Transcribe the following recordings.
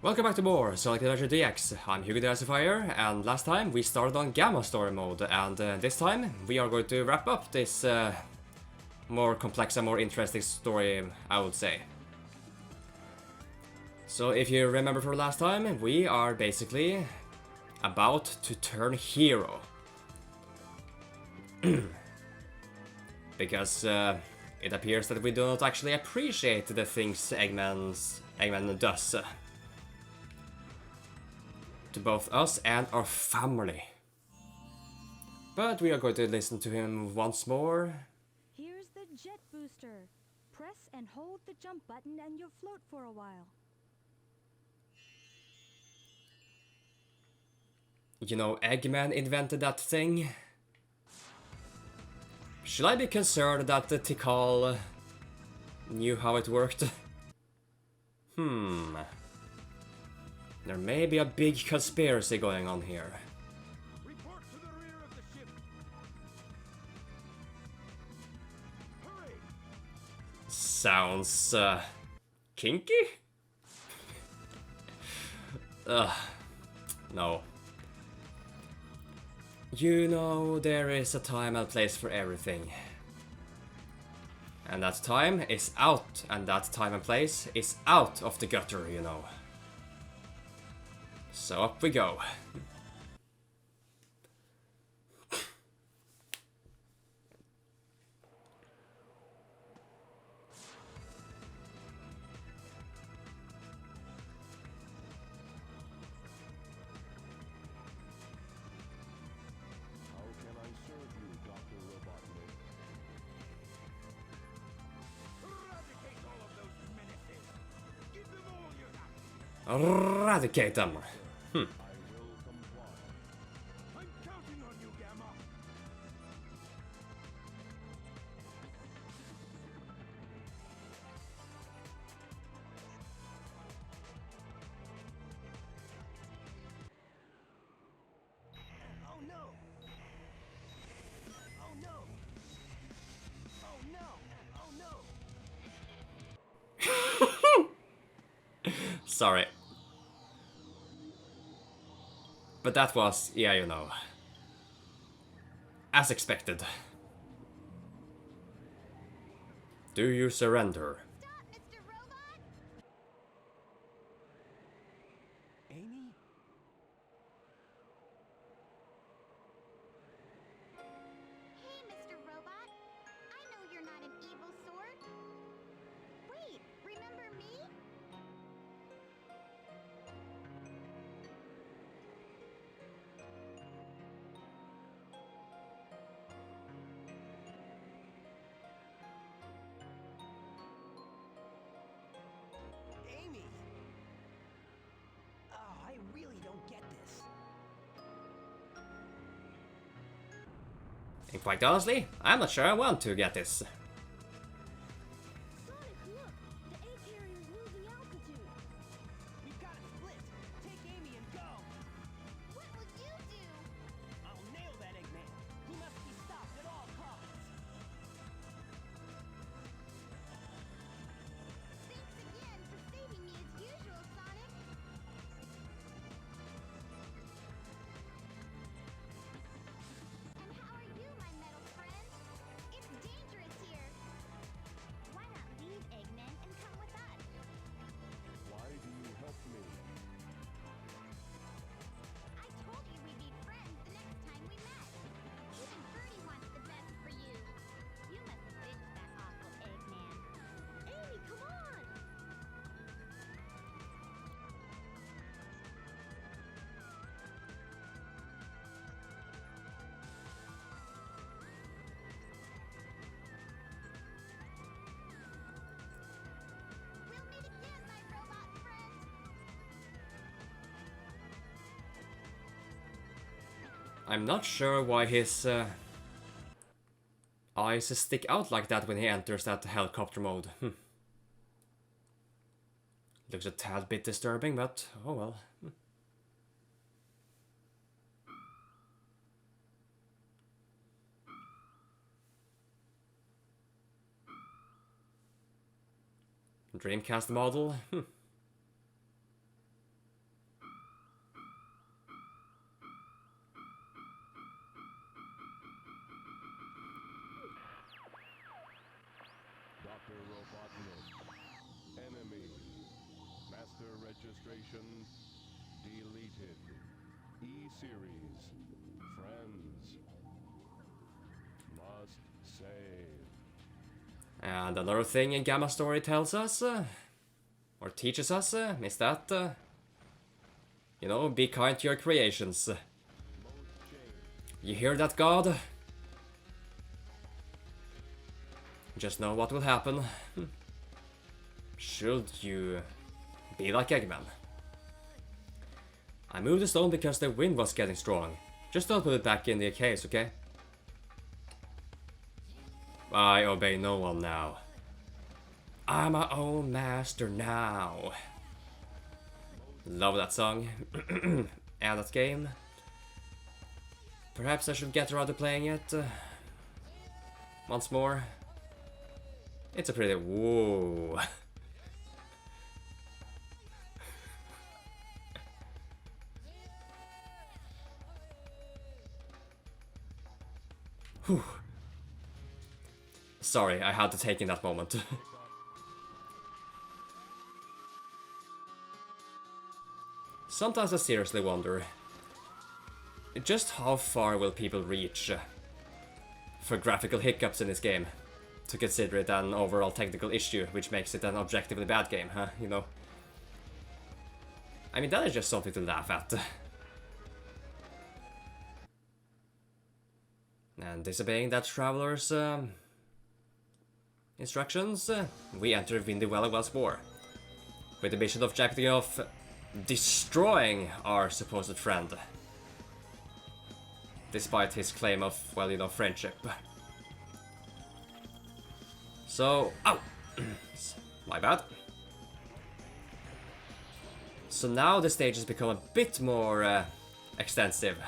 Welcome back to more Sonic Adventure DX. I'm Hugo the Icifier, and last time we started on Gamma Story mode, and this time we are going to wrap up this more complex and more interesting story, I would say. So if you remember from last time, we are basically about to turn hero. Because it appears that we do not actually appreciate the things Eggman does. To both us and our family. But we are going to listen to him once more. Here's the jet booster. Press and hold the jump button and you'll float for a while. You know, Eggman invented that thing. Should I be concerned that the Tikal knew how it worked? There may be a big conspiracy going on here. Report to the rear of the ship. Hurry! Sounds kinky? No. You know, there is a time and place for everything. And that time is out, and that time and place is out of the gutter, you know. So up we go. How can I serve you, Dr. Robotnik? Eradicate all of those menaces! Give them all your life! Eradicate them. I will comply. I'm counting on you, Gamma! Oh no! Oh no! Oh no! Oh no! Sorry. But that was, yeah, you know, as expected. Do you surrender? Stop, Mr. Robot! Amy? Hey, Mr. Robot. I know you're not an evil sort. Wait, remember me? Amy! Oh, I really don't get this. And quite honestly, I'm not sure I want to get this. Sonic, look! The A carrier's losing altitude. We've got it split. Take Amy and go. What will you do? I'll nail that Eggman. He must be stopped at all costs. Thanks again for saving me as usual, Sonic. And how are you, my metal friend? It's dangerous here. Why not leave Eggman and come with us? Why do you help me? I told you we'd be friends the next time we met. Even Bernie wants the best for you. You must ditch that awful Eggman. Amy, come on! We'll meet again, my robot friend. I'm not sure why his eyes stick out like that when he enters that helicopter mode. Looks a tad bit disturbing, but oh well. Dreamcast model? User registration deleted. E-series. Friends. Must save. And another thing in Gamma Story tells us, or teaches us, is that, you know, be kind to your creations. You hear that, God? Just know what will happen. Should you be like Eggman. I moved the stone because the wind was getting strong. Just don't put it back in the case, okay? I obey no one now. I'm my own master now. Love that song. And that game. Perhaps I should get around to playing it once more. It's a pretty... whoa. Whew. Sorry, I had to take in that moment. Sometimes I seriously wonder, just how far will people reach for graphical hiccups in this game to consider it an overall technical issue, which makes it an objectively bad game, huh? You know? I mean, that is just something to laugh at. And disobeying that traveler's instructions, we enter Windy-Weller once more, with the mission of objective of destroying our supposed friend, despite his claim of, well, you know, friendship. So, ow! My bad. So now the stage has become a bit more extensive.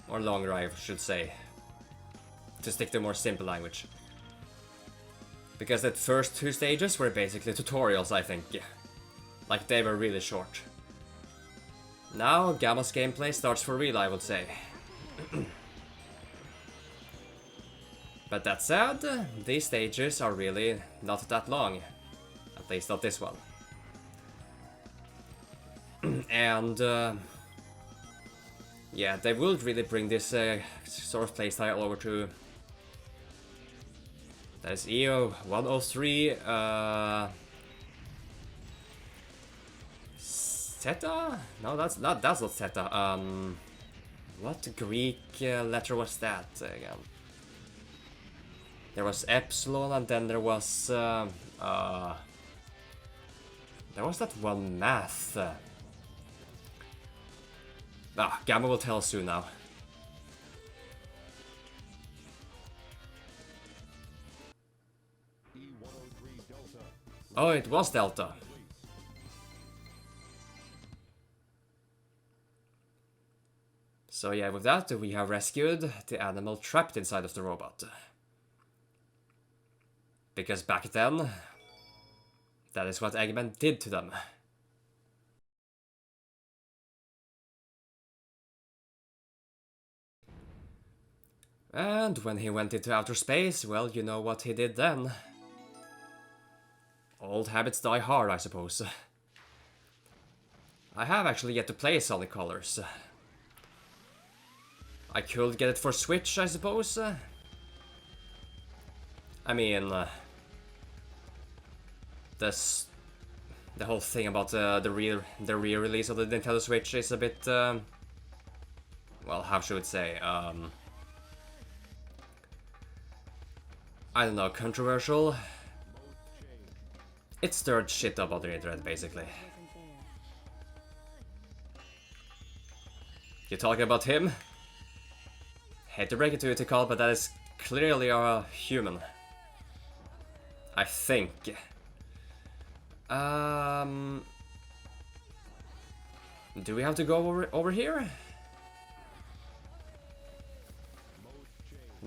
Or longer, I should say. To stick to more simple language. Because the first two stages were basically tutorials, I think. Like, they were really short. Now, Gamma's gameplay starts for real, I would say. But that said, these stages are really not that long. At least not this one. And, yeah, they will really bring this sort of playstyle over to... That is EO 103, Theta? No, that's not Theta. What Greek letter was that again? There was Epsilon, and then there was that one math. Gamma will tell us soon now. Oh, it was Delta. So yeah, with that, we have rescued the animal trapped inside of the robot. Because back then, that is what Eggman did to them. And when he went into outer space, well, you know what he did then. Old habits die hard, I suppose. I have actually yet to play Sonic Colors. I could get it for Switch, I suppose. I mean, the whole thing about the re-release of the Nintendo Switch is a bit, well, how should I say, I don't know, controversial. It stirred shit up on the internet, basically. You talking about him? Hate to break it to you, Tikal, but that is clearly a human. I think. Do we have to go over here?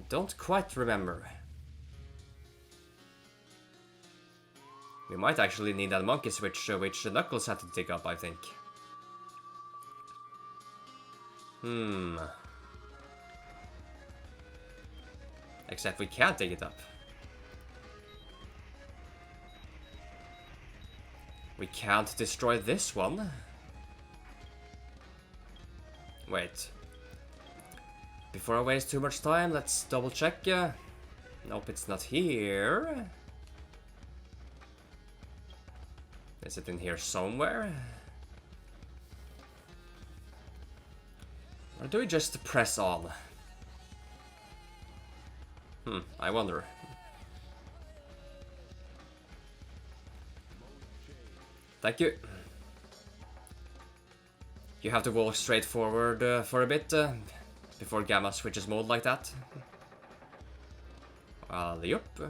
Don't quite remember. We might actually need that monkey switch, which Knuckles had to dig up, I think. Except we can't dig it up. We can't destroy this one. Wait. Before I waste too much time, let's double check. Nope, it's not here. Is it in here somewhere? Or do we just press on? I wonder. Thank you. You have to walk straight forward for a bit before Gamma switches mode like that. Yup.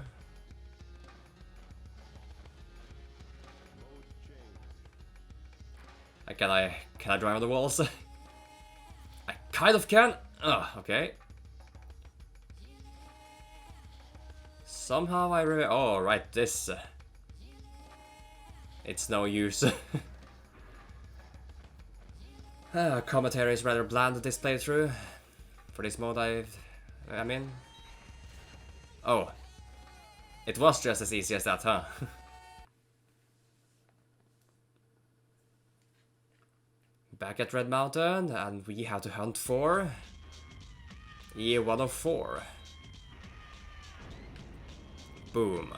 Can I drive on the walls? I kind of can. Okay. Somehow I oh, right, this. It's no use. Commentary is rather bland this playthrough. For this mode I'm in. Oh. It was just as easy as that, huh? Back at Red Mountain, and we have to hunt for E104. Boom.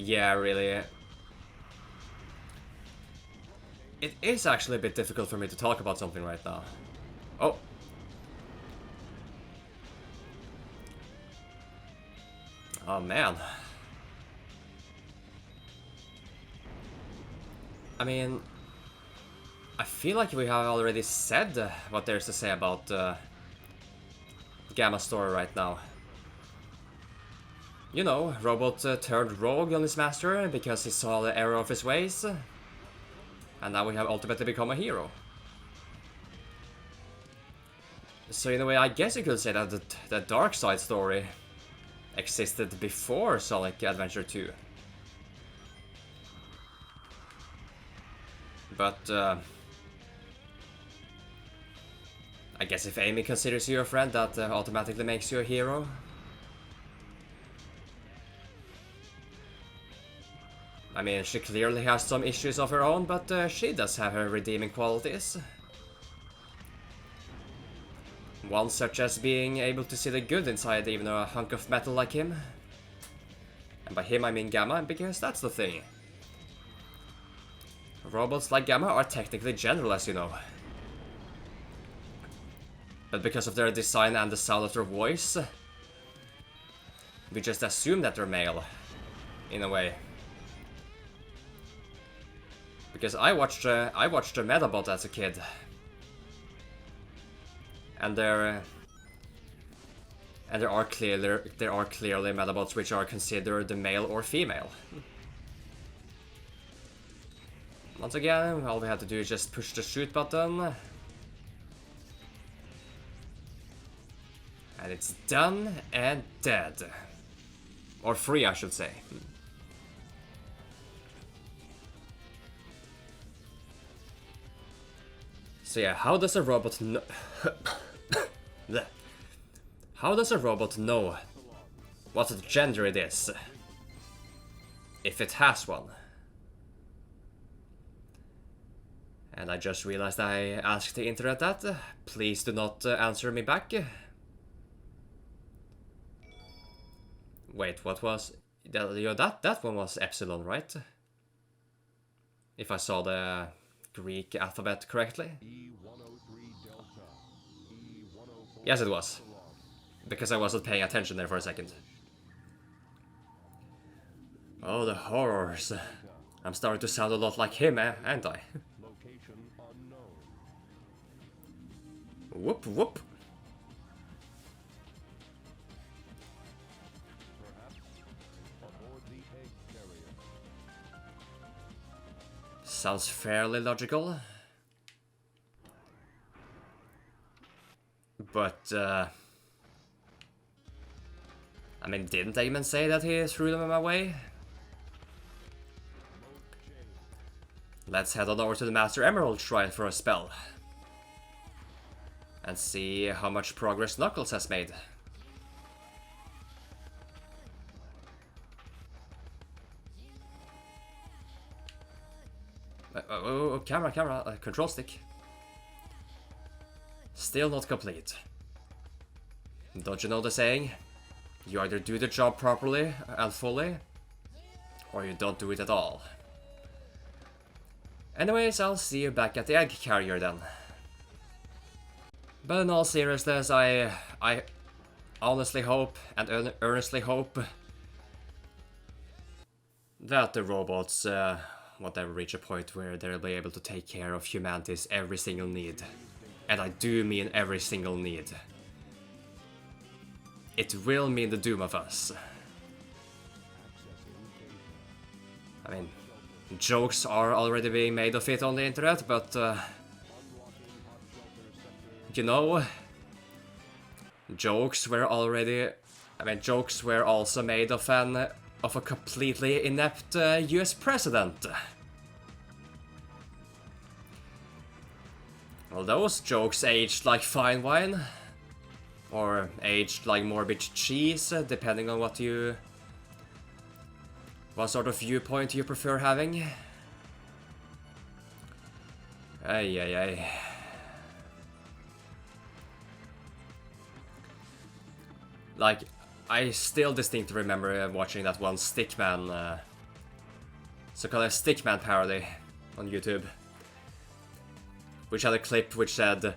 Yeah, really. It is actually a bit difficult for me to talk about something right now. Oh. Oh man. I mean, I feel like we have already said what there's to say about Gamma's story right now. You know, Robot turned rogue on his master because he saw the error of his ways. And now we have ultimately become a hero. So in a way, I guess you could say that the dark side story existed before Sonic Adventure 2. But I guess if Amy considers you a friend, that automatically makes you a hero. I mean, she clearly has some issues of her own, but she does have her redeeming qualities. One such as being able to see the good inside even a hunk of metal like him. And by him I mean Gamma, because that's the thing. Robots like Gamma are technically general, as you know. But because of their design and the sound of their voice, we just assume that they're male, in a way. Because I watched Medabot as a kid, and there are clearly Medabots which are considered male or female. Once again, all we have to do is just push the shoot button, and it's done and dead, or free, I should say. So yeah, how does a robot know? How does a robot know what gender it is, if it has one? And I just realized I asked the internet that. Please do not answer me back. Wait, what was that one was Epsilon, right? If I saw the Greek alphabet correctly. E103 Delta. E104 Yes, it was. Because I wasn't paying attention there for a second. Oh, the horrors. I'm starting to sound a lot like him, ain't I? Location unknown. Whoop, whoop. Perhaps aboard the egg carrier. Sounds fairly logical. But, I mean, didn't Eamon say that he threw them away? Let's head on over to the Master Emerald Shrine for a spell. and see how much progress Knuckles has made. Camera, control stick. Still not complete. Don't you know the saying? You either do the job properly and fully, or you don't do it at all. Anyways, I'll see you back at the egg carrier then. But in all seriousness, I honestly hope and earnestly hope that the robots won't ever reach a point where they'll be able to take care of humanity's every single need. And I do mean every single need. It will mean the doom of us. I mean, jokes are already being made of it on the internet, but you know, jokes were also made of a completely inept US president. Well, those jokes aged like fine wine, or aged like morbid cheese, depending on what sort of viewpoint you prefer having. Ay. Like, I still distinctly remember watching that one Stickman, so-called Stickman parody on YouTube, which had a clip which said,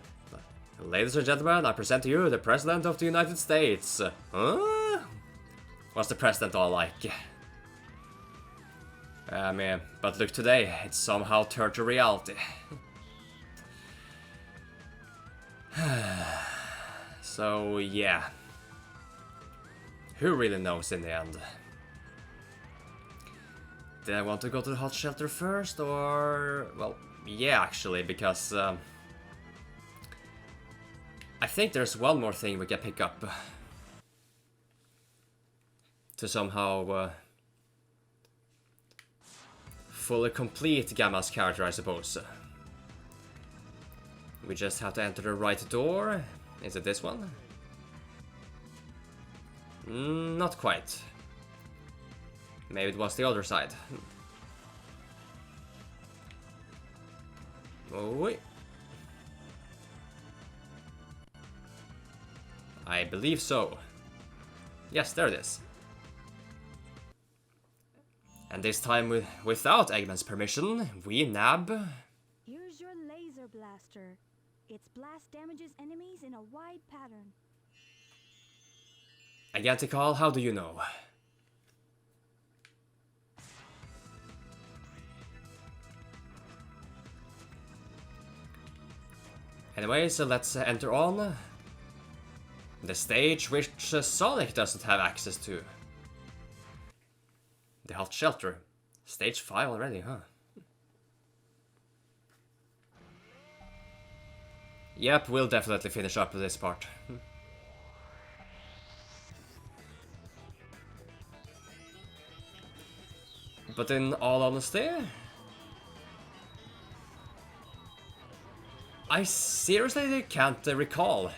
"Ladies and gentlemen, I present to you the President of the United States." Huh? What's the President all like? I mean, but look today, it's somehow turned to reality. So, yeah. Who really knows in the end? Did I want to go to the hot shelter first, or... Well, yeah, actually, because... I think there's one more thing we can pick up. To somehow... fully complete Gamma's character, I suppose. We just have to enter the right door. Is it this one? Not quite. Maybe it was the other side. Oh wait. I believe so. Yes, there it is. And this time without Eggman's permission, we nab... Here's your laser blaster. Its blast damages enemies in a wide pattern. Identical, how do you know? Anyway, so let's enter on the stage which Sonic doesn't have access to. The hot shelter. Stage 5 already, huh? Yep, we'll definitely finish up this part. But in all honesty, I seriously can't recall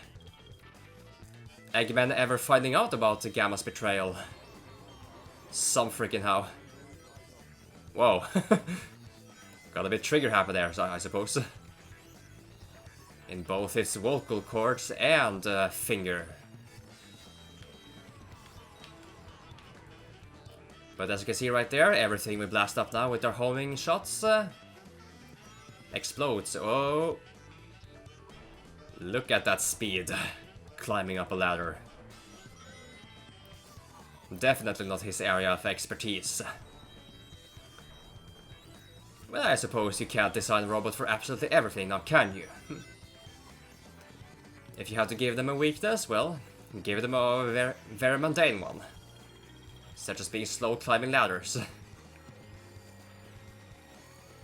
Eggman ever finding out about Gamma's betrayal. Some freaking how. Whoa. Got a bit trigger happy there, I suppose. In both his vocal cords and finger. But as you can see right there, everything we blast up now with our homing shots explodes. Oh! Look at that speed, climbing up a ladder. Definitely not his area of expertise. Well, I suppose you can't design a robot for absolutely everything, now can you? If you have to give them a weakness, well, give them a very mundane one. Such as being slow climbing ladders.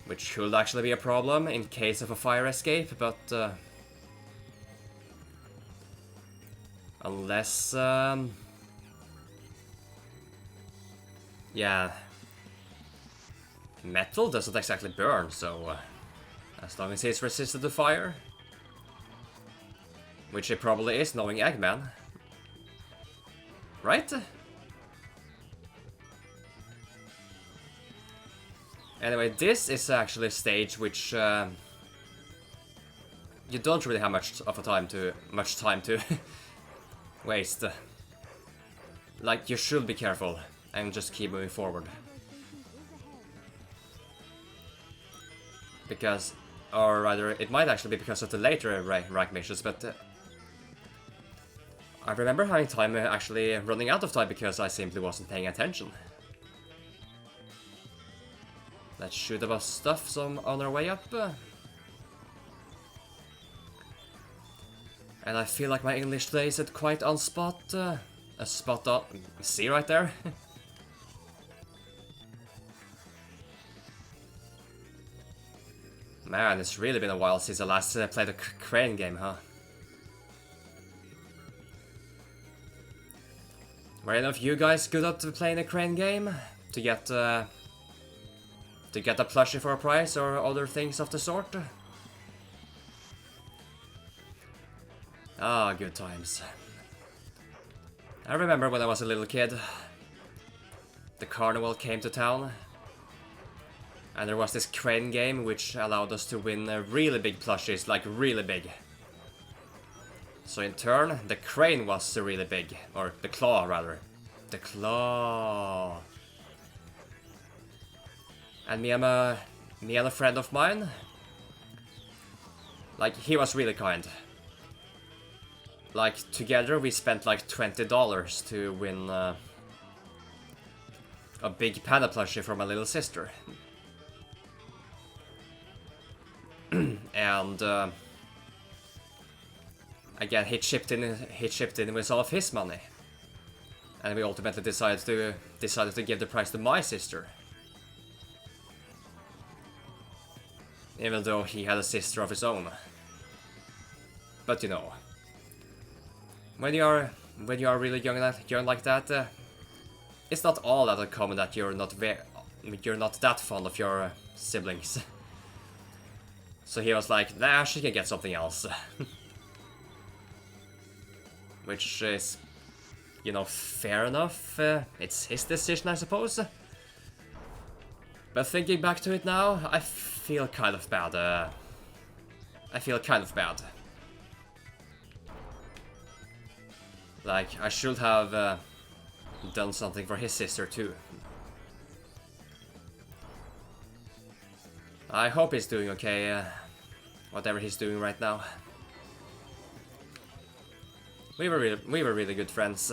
Which could actually be a problem in case of a fire escape, but... unless... yeah... metal doesn't exactly burn, so... as long as it's resistant to fire... Which it probably is, knowing Eggman. Right? Anyway, this is actually a stage which you don't really have much time to waste. Like, you should be careful and just keep moving forward. Because, or rather, it might actually be because of the later rank missions, but I remember having time actually running out of time because I simply wasn't paying attention. Let's shoot about stuff some on our way up. And I feel like my English today is at quite on spot. A spot on. See right there? Man, it's really been a while since I last played a crane game, huh? Were any of you guys good at playing a crane game? To get a plushie for a prize or other things of the sort? Ah, good times. I remember when I was a little kid, the carnival came to town, and there was this crane game which allowed us to win really big plushies, like really big. So in turn, the crane was really big, or the claw rather. The claw. And me and a friend of mine, like, he was really kind. Like, together we spent like $20 to win a big panda plushie for my little sister. And again, he chipped in with all of his money, and we ultimately decided to give the prize to my sister. Even though he had a sister of his own. But you know, when you are really young like that, it's not all that uncommon that you're not that fond of your siblings. So he was like, nah, she can get something else. Which is, you know, fair enough. It's his decision, I suppose. But thinking back to it now, I feel kind of bad. Like, I should have done something for his sister too. I hope he's doing okay, whatever he's doing right now. We were really good friends.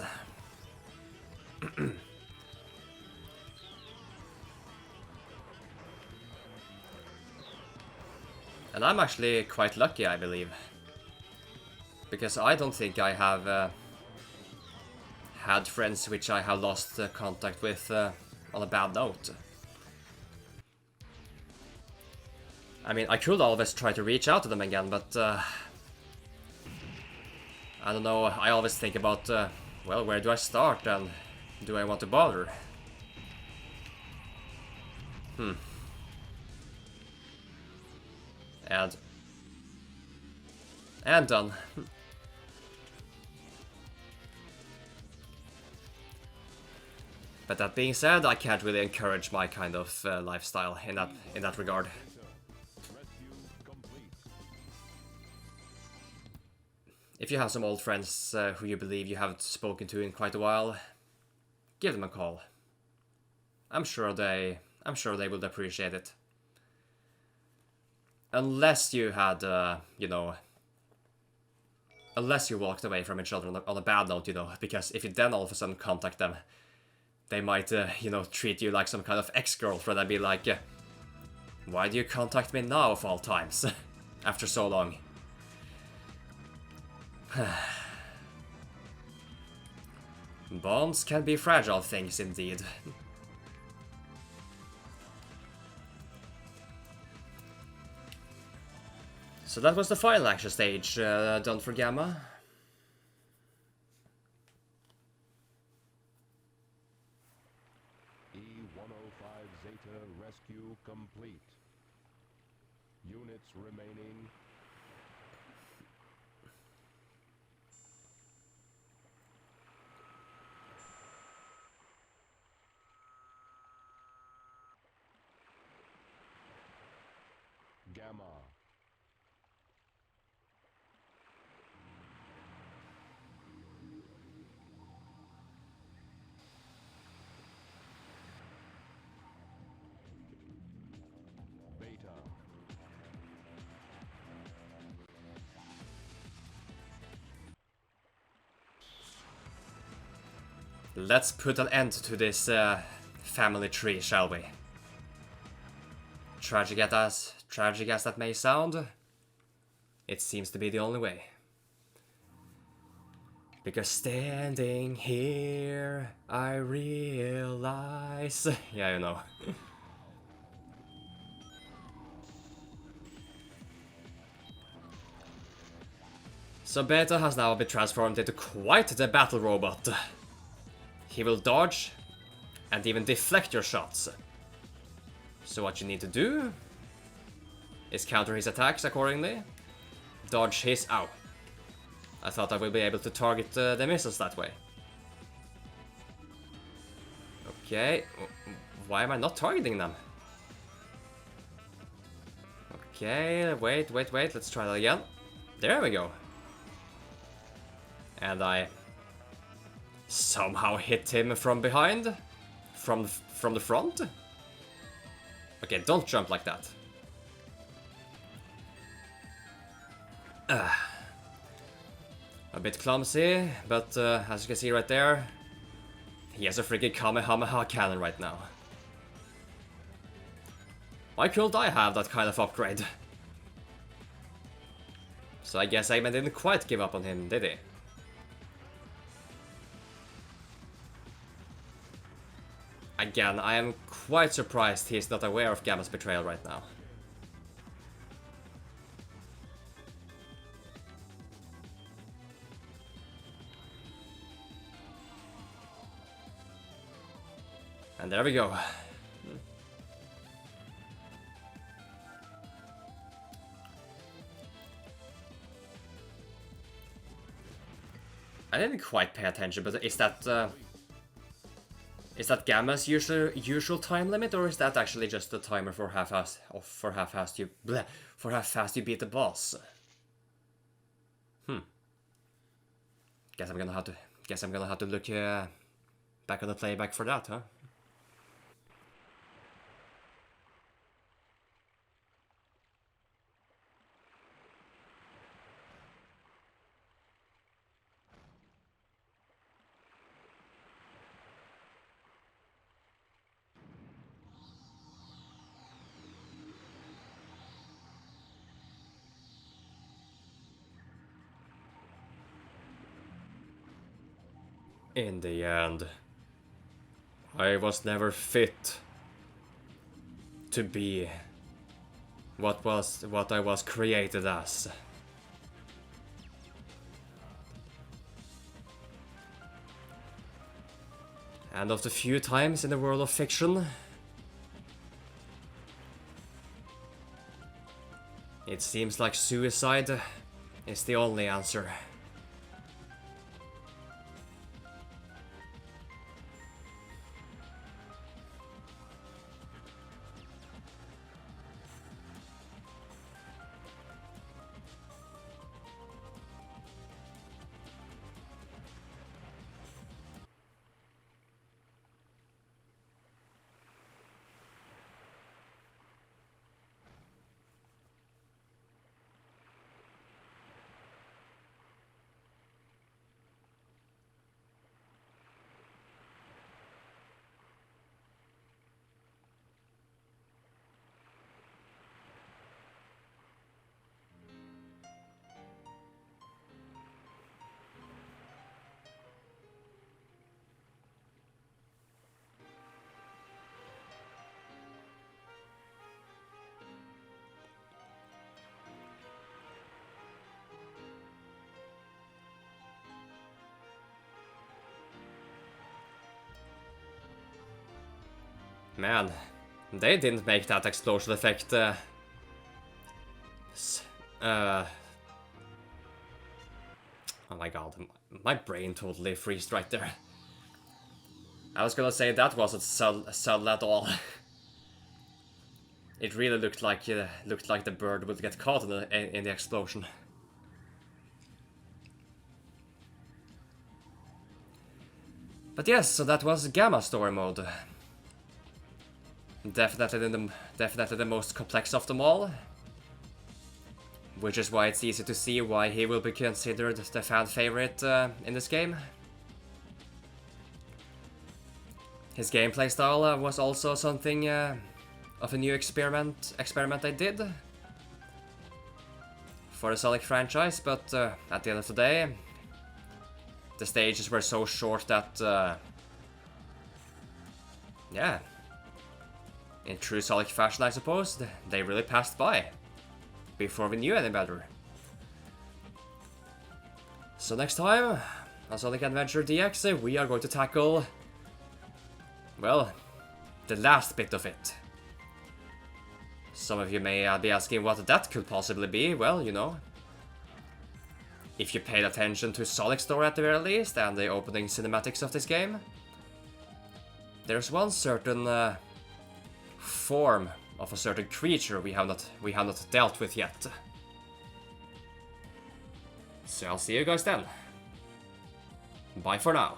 And I'm actually quite lucky, I believe. Because I don't think I have had friends which I have lost contact with on a bad note. I mean, I could always try to reach out to them again, but I don't know, I always think about, well, where do I start and do I want to bother? And done. But that being said, I can't really encourage my kind of lifestyle in that regard. Rescue complete. If you have some old friends who you believe you haven't spoken to in quite a while, give them a call. I'm sure they would appreciate it. Unless you had, you know, unless you walked away from each other on a bad note, you know, because if you then all of a sudden contact them, they might, you know, treat you like some kind of ex-girlfriend and be like, why do you contact me now of all times, after so long? Bonds can be fragile things indeed. So that was the final action stage done for Gamma. E-105 Zeta rescue complete. Units remaining. Let's put an end to this family tree, shall we? Tragic as that may sound, it seems to be the only way. Because standing here, I realize... Yeah, you know. So Beta has now been transformed into quite the battle robot. He will dodge and even deflect your shots. So what you need to do is counter his attacks accordingly. Dodge his... Ow. I thought I would be able to target the missiles that way. Okay. Why am I not targeting them? Okay, wait. Let's try that again. There we go. And I somehow hit him from behind. From the front. Okay, don't jump like that. A bit clumsy, but as you can see right there, he has a freaking Kamehameha cannon right now. Why couldn't I have that kind of upgrade? So I guess Eggman didn't quite give up on him, did he? Again, I am quite surprised he's not aware of Gamma's betrayal right now. And there we go. I didn't quite pay attention, but is that Gamma's usual time limit, or is that actually just the timer for how fast you beat the boss? Guess I'm gonna have to look back on the playback for that, huh? In the end, I was never fit to be what I was created as. And of the few times in the world of fiction, it seems like suicide is the only answer. Man, they didn't make that explosion effect, oh my god, my brain totally freezed right there. I was gonna say that wasn't subtle at all. It really looked like the bird would get caught in the explosion. But yes, so that was Gamma story mode. Definitely the most complex of them all. Which is why it's easy to see why he will be considered the fan favorite in this game. his gameplay style was also something of a new experiment they did for the Sonic franchise, but at the end of the day, the stages were so short that, yeah, in true Sonic fashion, I suppose, they really passed by before we knew any better. So next time, on Sonic Adventure DX, we are going to tackle, well, the last bit of it. Some of you may be asking what that could possibly be. Well, you know, if you paid attention to Sonic's story at the very least, and the opening cinematics of this game, there's one certain form of a certain creature we have not dealt with yet. So I'll see you guys then. Bye for now.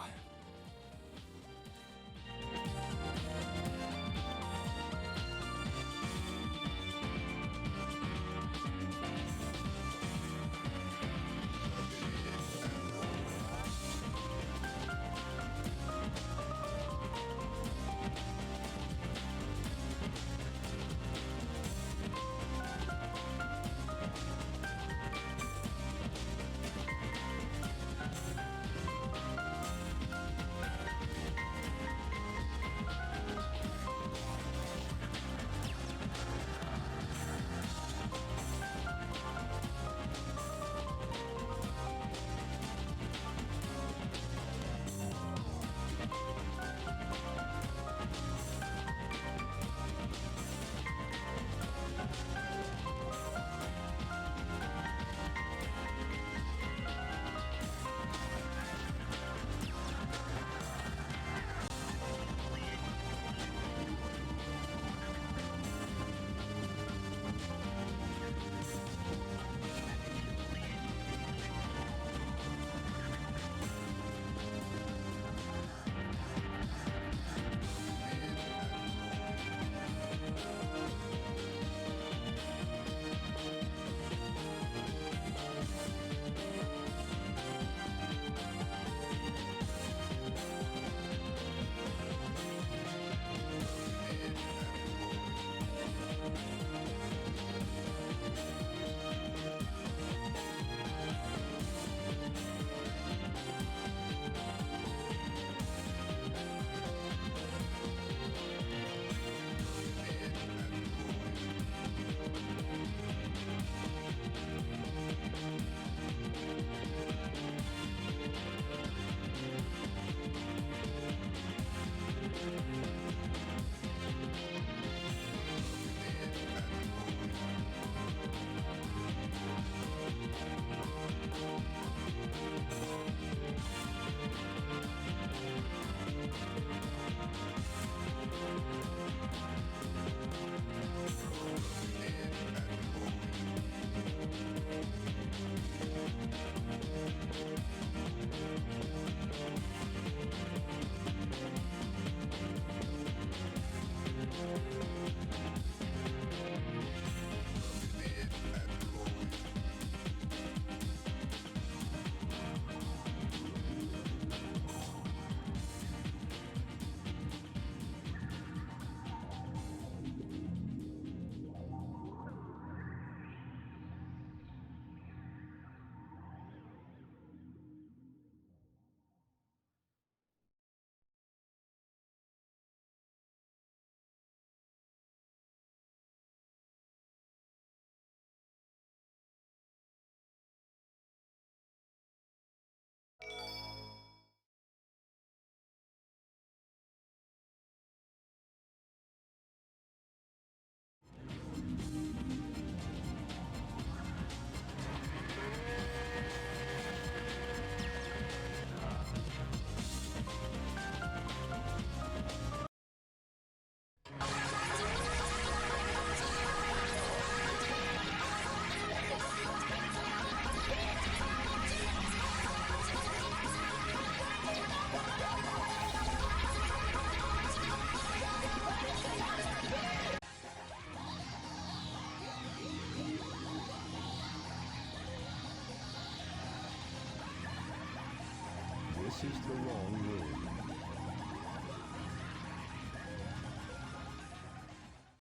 This is the wrong room.